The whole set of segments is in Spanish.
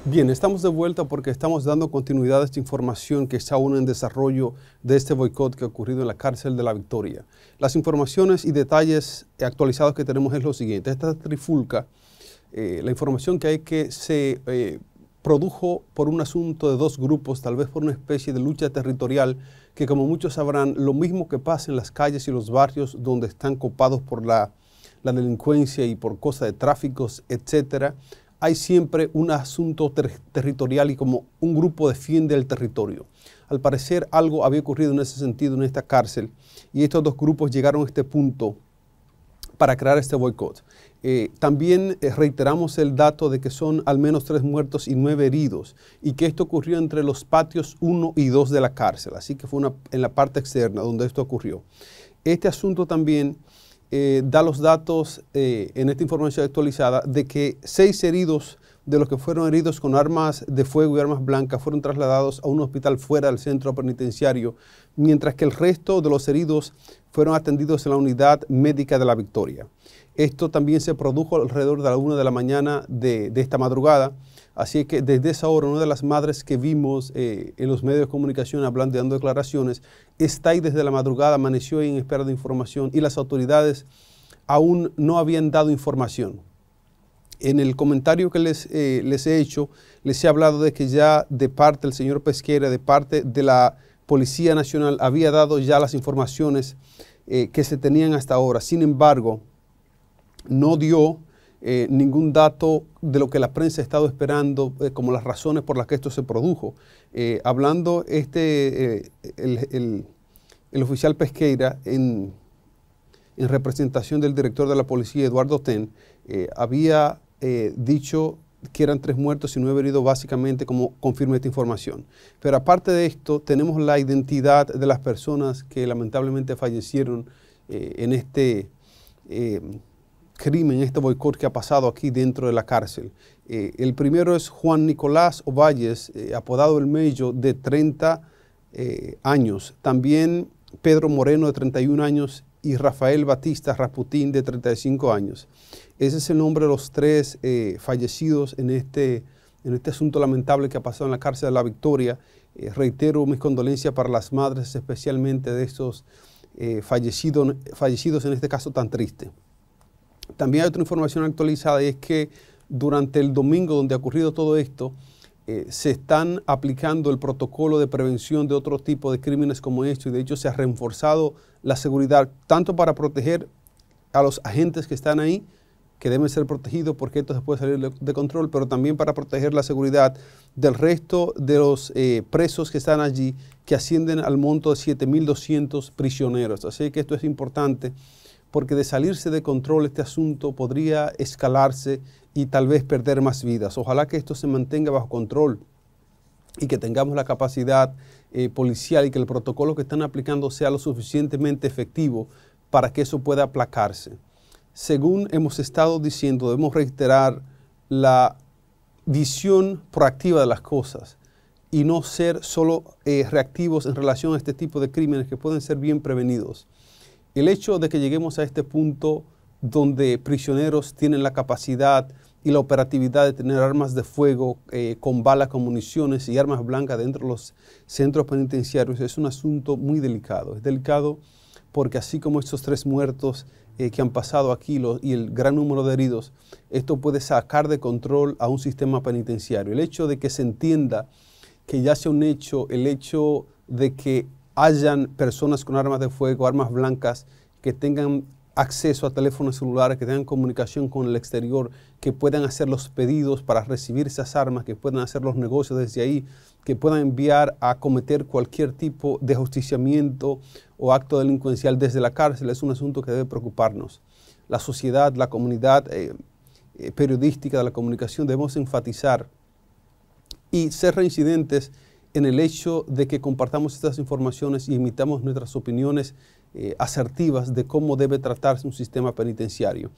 Bien, estamos de vuelta porque estamos dando continuidad a esta información que está aún en desarrollo de este boicot que ha ocurrido en la cárcel de La Victoria. Las informaciones y detalles actualizados que tenemos es lo siguiente. Esta trifulca, la información que hay que se produjo por un asunto de dos grupos, tal vez por una especie de lucha territorial, que como muchos sabrán, lo mismo que pasa en las calles y los barrios donde están copados por la delincuencia y por cosas de tráficos, etcétera, hay siempre un asunto territorial y como un grupo defiende el territorio. Al parecer algo había ocurrido en ese sentido en esta cárcel y estos dos grupos llegaron a este punto para crear este boicot. También reiteramos el dato de que son al menos 3 muertos y 9 heridos y que esto ocurrió entre los patios 1 y 2 de la cárcel, así que fue en la parte externa donde esto ocurrió. Este asunto también da los datos en esta información actualizada de que 6 heridos de los que fueron heridos con armas de fuego y armas blancas fueron trasladados a un hospital fuera del centro penitenciario, mientras que el resto de los heridos fueron atendidos en la unidad médica de La Victoria. Esto también se produjo alrededor de la 1 de la mañana de esta madrugada, así que desde esa hora una de las madres que vimos en los medios de comunicación hablando y dando declaraciones, está ahí desde la madrugada, amaneció en espera de información y las autoridades aún no habían dado información. En el comentario que les he hecho, les he hablado de que ya de parte del señor Pesquera, de parte de la Policía Nacional, había dado ya las informaciones que se tenían hasta ahora. Sin embargo, no dio ningún dato de lo que la prensa ha estado esperando como las razones por las que esto se produjo. Hablando el oficial Pesqueira en representación del director de la policía, Eduardo Ten, había dicho que eran 3 muertos y 9 heridos básicamente como confirma esta información. Pero aparte de esto, tenemos la identidad de las personas que lamentablemente fallecieron en este crimen, este boicot que ha pasado aquí dentro de la cárcel. El primero es Juan Nicolás Ovalles, apodado El Mello, de 30 años. También Pedro Moreno, de 31 años, y Rafael Batista Rasputín, de 35 años. Ese es el nombre de los 3 fallecidos en este asunto lamentable que ha pasado en la cárcel de La Victoria. Reitero mis condolencias para las madres, especialmente de estos fallecidos en este caso tan triste. También hay otra información actualizada y es que durante el domingo donde ha ocurrido todo esto, se están aplicando el protocolo de prevención de otro tipo de crímenes como esto y de hecho se ha reforzado la seguridad tanto para proteger a los agentes que están ahí, que deben ser protegidos porque esto se puede salir de control, pero también para proteger la seguridad del resto de los presos que están allí, que ascienden al monto de 7.200 prisioneros. Así que esto es importante porque de salirse de control este asunto podría escalarse y tal vez perder más vidas. Ojalá que esto se mantenga bajo control y que tengamos la capacidad policial y que el protocolo que están aplicando sea lo suficientemente efectivo para que eso pueda aplacarse. Según hemos estado diciendo, debemos reiterar la visión proactiva de las cosas y no ser solo reactivos en relación a este tipo de crímenes que pueden ser bien prevenidos. El hecho de que lleguemos a este punto donde prisioneros tienen la capacidad y la operatividad de tener armas de fuego con balas, con municiones y armas blancas dentro de los centros penitenciarios es un asunto muy delicado. Es delicado porque así como estos 3 muertos que han pasado aquí y el gran número de heridos, esto puede sacar de control a un sistema penitenciario. El hecho de que se entienda que ya sea un hecho, el hecho de que hayan personas con armas de fuego, armas blancas, que tengan acceso a teléfonos celulares, que tengan comunicación con el exterior, que puedan hacer los pedidos para recibir esas armas, que puedan hacer los negocios desde ahí, que puedan enviar a cometer cualquier tipo de ajusticiamiento o acto delincuencial desde la cárcel, es un asunto que debe preocuparnos. La sociedad, la comunidad periodística de la comunicación debemos enfatizar y ser reincidentes en el hecho de que compartamos estas informaciones y emitamos nuestras opiniones asertivas de cómo debe tratarse un sistema penitenciario.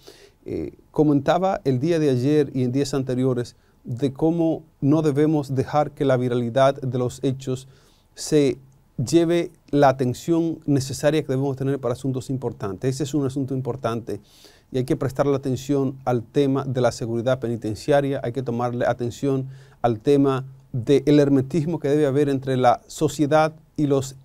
Comentaba el día de ayer y en días anteriores de cómo no debemos dejar que la viralidad de los hechos se lleve la atención necesaria que debemos tener para asuntos importantes. Ese es un asunto importante y hay que prestarle atención al tema de la seguridad penitenciaria, hay que tomarle atención al tema del hermetismo que debe haber entre la sociedad y los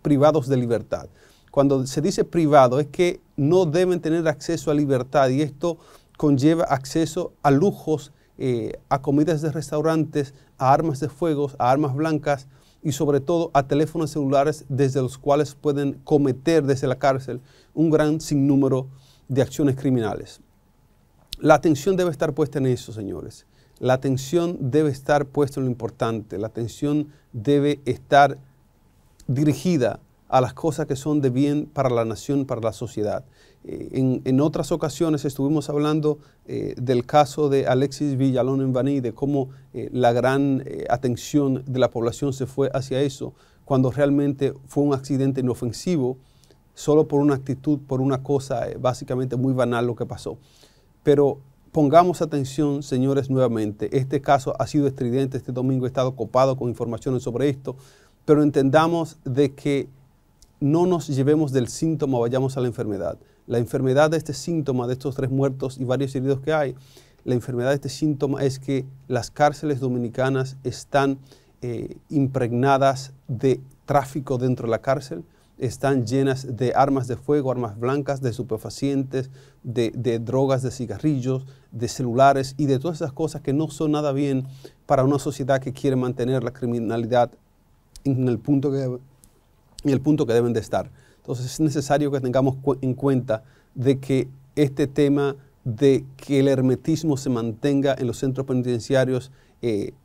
privados de libertad. Cuando se dice privado es que no deben tener acceso a libertad y esto conlleva acceso a lujos, a comidas de restaurantes, a armas de fuego, a armas blancas y sobre todo a teléfonos celulares desde los cuales pueden cometer desde la cárcel un gran sinnúmero de acciones criminales. La atención debe estar puesta en eso, señores. La atención debe estar puesta en lo importante. La atención debe estar dirigida a las cosas que son de bien para la nación, para la sociedad. En otras ocasiones estuvimos hablando del caso de Alexis Villalón en Baní, de cómo la gran atención de la población se fue hacia eso, cuando realmente fue un accidente inofensivo, solo por una actitud, por una cosa básicamente muy banal lo que pasó. Pero pongamos atención, señores, nuevamente. Este caso ha sido estridente, este domingo he estado copado con informaciones sobre esto, pero entendamos de que no nos llevemos del síntoma, vayamos a la enfermedad. La enfermedad de este síntoma, de estos 3 muertos y varios heridos que hay, la enfermedad de este síntoma es que las cárceles dominicanas están impregnadas de tráfico dentro de la cárcel, están llenas de armas de fuego, armas blancas, de estupefacientes, de drogas, de cigarrillos, de celulares y de todas esas cosas que no son nada bien para una sociedad que quiere mantener la criminalidad en el punto que deben de estar. Entonces es necesario que tengamos en cuenta de que este tema de que el hermetismo se mantenga en los centros penitenciarios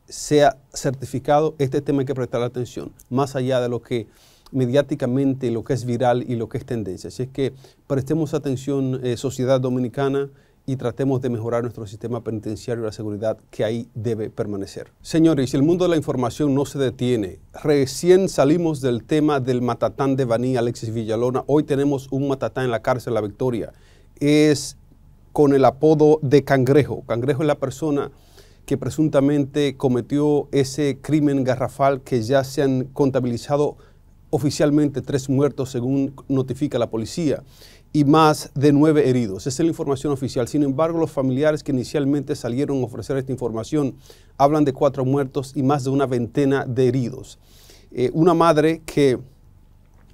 sea certificado, este tema hay que prestar atención, más allá de lo que mediáticamente, lo que es viral y lo que es tendencia. Así es que prestemos atención, sociedad dominicana, y tratemos de mejorar nuestro sistema penitenciario y la seguridad que ahí debe permanecer. Señores, el mundo de la información no se detiene. Recién salimos del tema del matatán de Baní, Alexis Villalona. Hoy tenemos un matatán en la cárcel La Victoria. Es con el apodo de Cangrejo. Cangrejo es la persona que presuntamente cometió ese crimen garrafal que ya se han contabilizado oficialmente 3 muertos según notifica la policía y más de 9 heridos. Esa es la información oficial. Sin embargo, los familiares que inicialmente salieron a ofrecer esta información hablan de 4 muertos y más de una veintena de heridos. Una madre que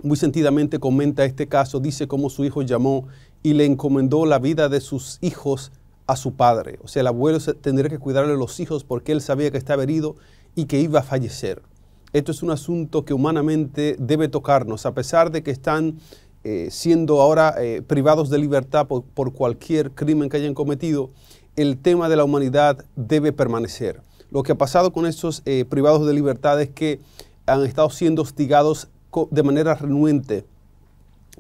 muy sentidamente comenta este caso dice cómo su hijo llamó y le encomendó la vida de sus hijos a su padre. O sea, el abuelo tendría que cuidarle a los hijos porque él sabía que estaba herido y que iba a fallecer. Esto es un asunto que humanamente debe tocarnos, a pesar de que están siendo ahora privados de libertad por cualquier crimen que hayan cometido. El tema de la humanidad debe permanecer. Lo que ha pasado con estos privados de libertad es que han estado siendo hostigados de manera renuente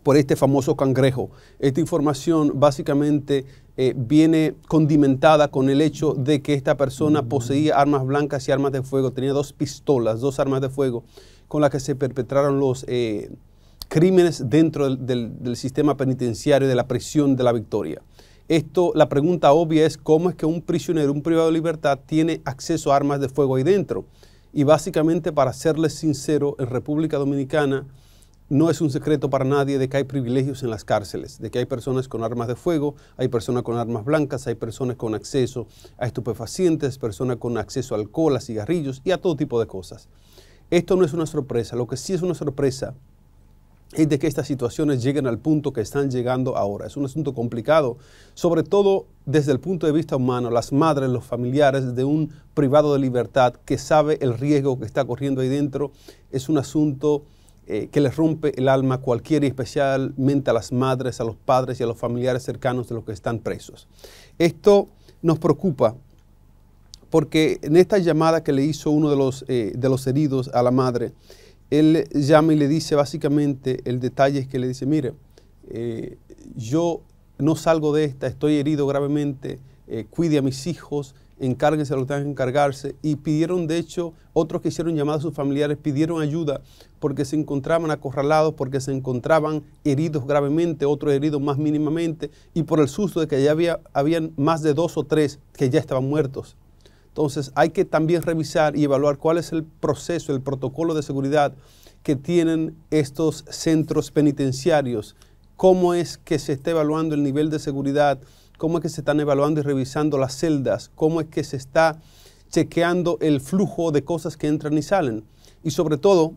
por este famoso Cangrejo. Esta información básicamente viene condimentada con el hecho de que esta persona poseía armas blancas y armas de fuego. Tenía 2 pistolas, 2 armas de fuego con las que se perpetraron los crímenes dentro del sistema penitenciario de la prisión de La Victoria. La pregunta obvia es cómo es que un prisionero, un privado de libertad, tiene acceso a armas de fuego ahí dentro. Y básicamente, para serles sincero, en República Dominicana no es un secreto para nadie de que hay privilegios en las cárceles, de que hay personas con armas de fuego, hay personas con armas blancas, hay personas con acceso a estupefacientes, personas con acceso a alcohol, a cigarrillos y a todo tipo de cosas. Esto no es una sorpresa. Lo que sí es una sorpresa es de que estas situaciones lleguen al punto que están llegando ahora. Es un asunto complicado, sobre todo desde el punto de vista humano. Las madres, los familiares de un privado de libertad que sabe el riesgo que está corriendo ahí dentro, es un asunto que les rompe el alma a cualquiera, y especialmente a las madres, a los padres y a los familiares cercanos de los que están presos. Esto nos preocupa porque en esta llamada que le hizo uno de los heridos a la madre, él llama y le dice básicamente, el detalle es que le dice, mire, yo no salgo de esta, estoy herido gravemente, cuide a mis hijos, encárguense de lo que tengan que encargarse. Y pidieron, de hecho, otros que hicieron llamadas a sus familiares, pidieron ayuda porque se encontraban acorralados, porque se encontraban heridos gravemente, otros heridos más mínimamente, y por el susto de que ya habían más de 2 o 3 que ya estaban muertos. Entonces hay que también revisar y evaluar cuál es el proceso, el protocolo de seguridad que tienen estos centros penitenciarios, cómo es que se está evaluando el nivel de seguridad, cómo es que se están evaluando y revisando las celdas, cómo es que se está chequeando el flujo de cosas que entran y salen. Y sobre todo,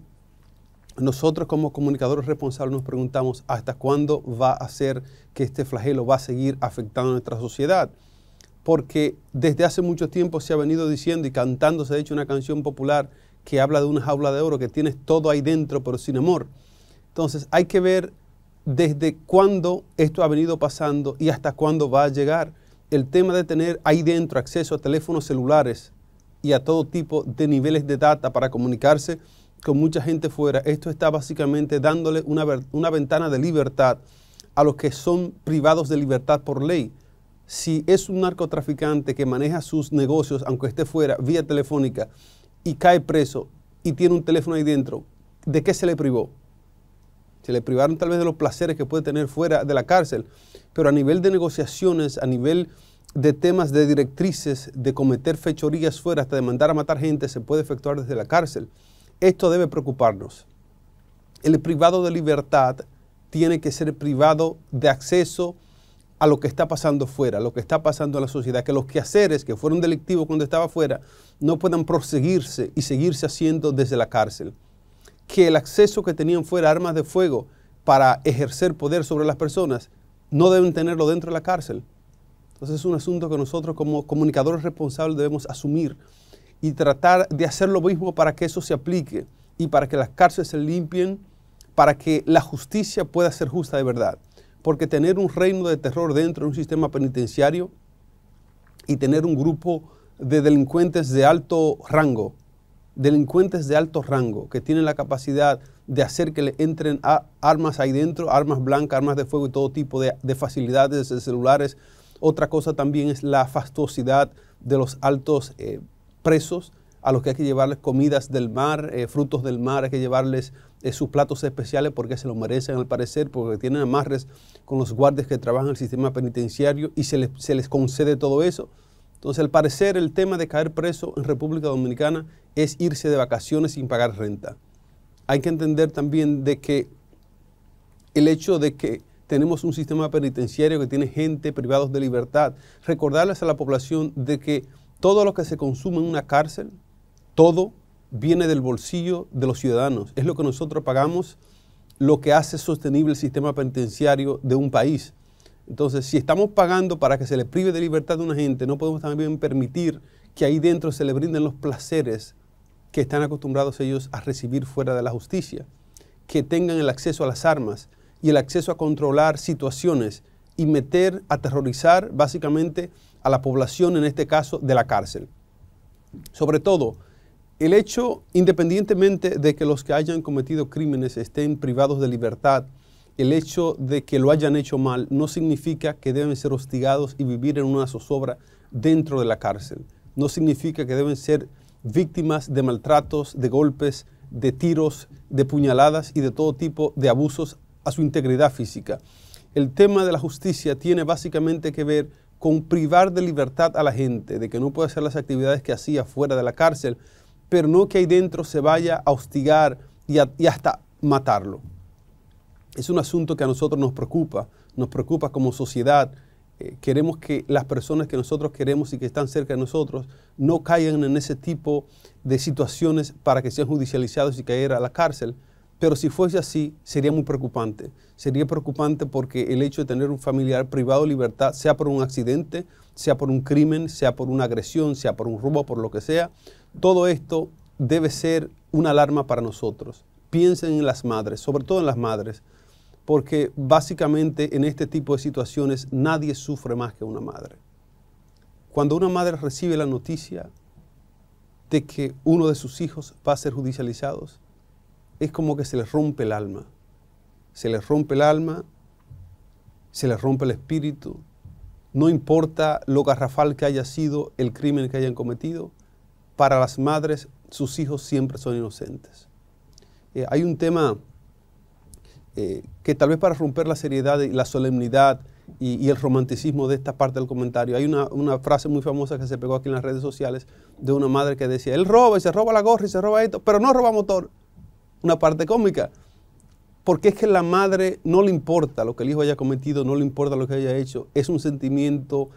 nosotros como comunicadores responsables nos preguntamos hasta cuándo va a ser que este flagelo va a seguir afectando a nuestra sociedad. Porque desde hace mucho tiempo se ha venido diciendo y cantando, se ha hecho una canción popular que habla de una jaula de oro, que tienes todo ahí dentro pero sin amor. Entonces hay que ver desde cuándo esto ha venido pasando y hasta cuándo va a llegar. El tema de tener ahí dentro acceso a teléfonos celulares y a todo tipo de niveles de data para comunicarse con mucha gente fuera, esto está básicamente dándole una ventana de libertad a los que son privados de libertad por ley. Si es un narcotraficante que maneja sus negocios, aunque esté fuera, vía telefónica, y cae preso y tiene un teléfono ahí dentro, ¿de qué se le privó? Se le privaron tal vez de los placeres que puede tener fuera de la cárcel, pero a nivel de negociaciones, a nivel de temas de directrices, de cometer fechorías fuera, hasta de mandar a matar gente, se puede efectuar desde la cárcel. Esto debe preocuparnos. El privado de libertad tiene que ser privado de acceso a lo que está pasando fuera, a lo que está pasando en la sociedad, que los quehaceres que fueron delictivos cuando estaba fuera no puedan proseguirse y seguirse haciendo desde la cárcel. Que el acceso que tenían fuera, armas de fuego, para ejercer poder sobre las personas, no deben tenerlo dentro de la cárcel. Entonces es un asunto que nosotros como comunicadores responsables debemos asumir y tratar de hacer lo mismo para que eso se aplique y para que las cárceles se limpien, para que la justicia pueda ser justa de verdad. Porque tener un reino de terror dentro de un sistema penitenciario y tener un grupo de delincuentes de alto rango, que tienen la capacidad de hacer que le entren armas ahí dentro, armas blancas, armas de fuego y todo tipo de facilidades de celulares. Otra cosa también es la fastuosidad de los altos presos, a los que hay que llevarles comidas del mar, frutos del mar, hay que llevarles sus platos especiales porque se lo merecen al parecer, porque tienen amarres con los guardias que trabajan en el sistema penitenciario y se les concede todo eso. Entonces, al parecer, el tema de caer preso en República Dominicana es irse de vacaciones sin pagar renta. Hay que entender también de que el hecho de que tenemos un sistema penitenciario que tiene gente privados de libertad, recordarles a la población de que todo lo que se consume en una cárcel, todo viene del bolsillo de los ciudadanos. Es lo que nosotros pagamos, lo que hace sostenible el sistema penitenciario de un país. Entonces, si estamos pagando para que se le prive de libertad a una gente, no podemos también permitir que ahí dentro se le brinden los placeres que están acostumbrados ellos a recibir fuera de la justicia, que tengan el acceso a las armas y el acceso a controlar situaciones y aterrorizar básicamente a la población, en este caso, de la cárcel. Sobre todo, el hecho, independientemente de que los que hayan cometido crímenes estén privados de libertad, el hecho de que lo hayan hecho mal no significa que deben ser hostigados y vivir en una zozobra dentro de la cárcel. No significa que deben ser víctimas de maltratos, de golpes, de tiros, de puñaladas y de todo tipo de abusos a su integridad física. El tema de la justicia tiene básicamente que ver con privar de libertad a la gente, de que no puede hacer las actividades que hacía fuera de la cárcel, pero no que ahí dentro se vaya a hostigar y hasta matarlo. Es un asunto que a nosotros nos preocupa como sociedad. Queremos que las personas que nosotros queremos y que están cerca de nosotros no caigan en ese tipo de situaciones para que sean judicializados y caer a la cárcel. Pero si fuese así, sería muy preocupante. Sería preocupante porque el hecho de tener un familiar privado de libertad, sea por un accidente, sea por un crimen, sea por una agresión, sea por un robo, por lo que sea, todo esto debe ser una alarma para nosotros. Piensen en las madres, sobre todo en las madres, porque básicamente en este tipo de situaciones nadie sufre más que una madre. Cuando una madre recibe la noticia de que uno de sus hijos va a ser judicializado, es como que se les rompe el alma. Se les rompe el alma, se les rompe el espíritu. no importa lo garrafal que haya sido el crimen que hayan cometido, para las madres sus hijos siempre son inocentes. Hay un tema que tal vez para romper la seriedad y la solemnidad y el romanticismo de esta parte del comentario, hay una frase muy famosa que se pegó aquí en las redes sociales de una madre que decía, él roba y se roba la gorra y se roba esto, pero no roba motor. Una parte cómica, porque es que a la madre no le importa lo que el hijo haya cometido, no le importa lo que haya hecho, es un sentimiento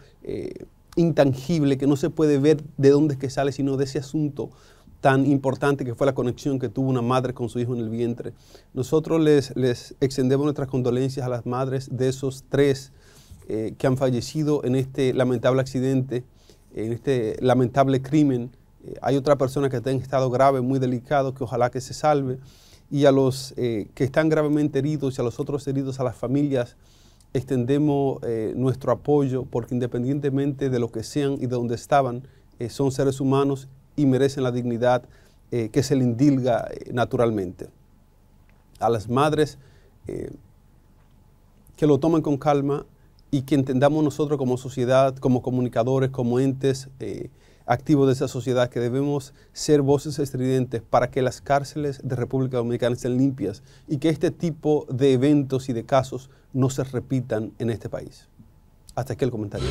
intangible que no se puede ver de dónde es que sale, sino de ese asunto tan importante que fue la conexión que tuvo una madre con su hijo en el vientre. Nosotros les extendemos nuestras condolencias a las madres de esos 3 que han fallecido en este lamentable accidente, en este lamentable crimen. Hay otra persona que está en estado grave, muy delicado, que ojalá que se salve. Y a los que están gravemente heridos y a los otros heridos, a las familias, extendemos nuestro apoyo, porque independientemente de lo que sean y de donde estaban, son seres humanos y merecen la dignidad que se le indilga naturalmente. A las madres que lo tomen con calma y que entendamos nosotros como sociedad, como comunicadores, como entes activos de esa sociedad, que debemos ser voces estridentes para que las cárceles de República Dominicana estén limpias y que este tipo de eventos y de casos no se repitan en este país. Hasta aquí el comentario.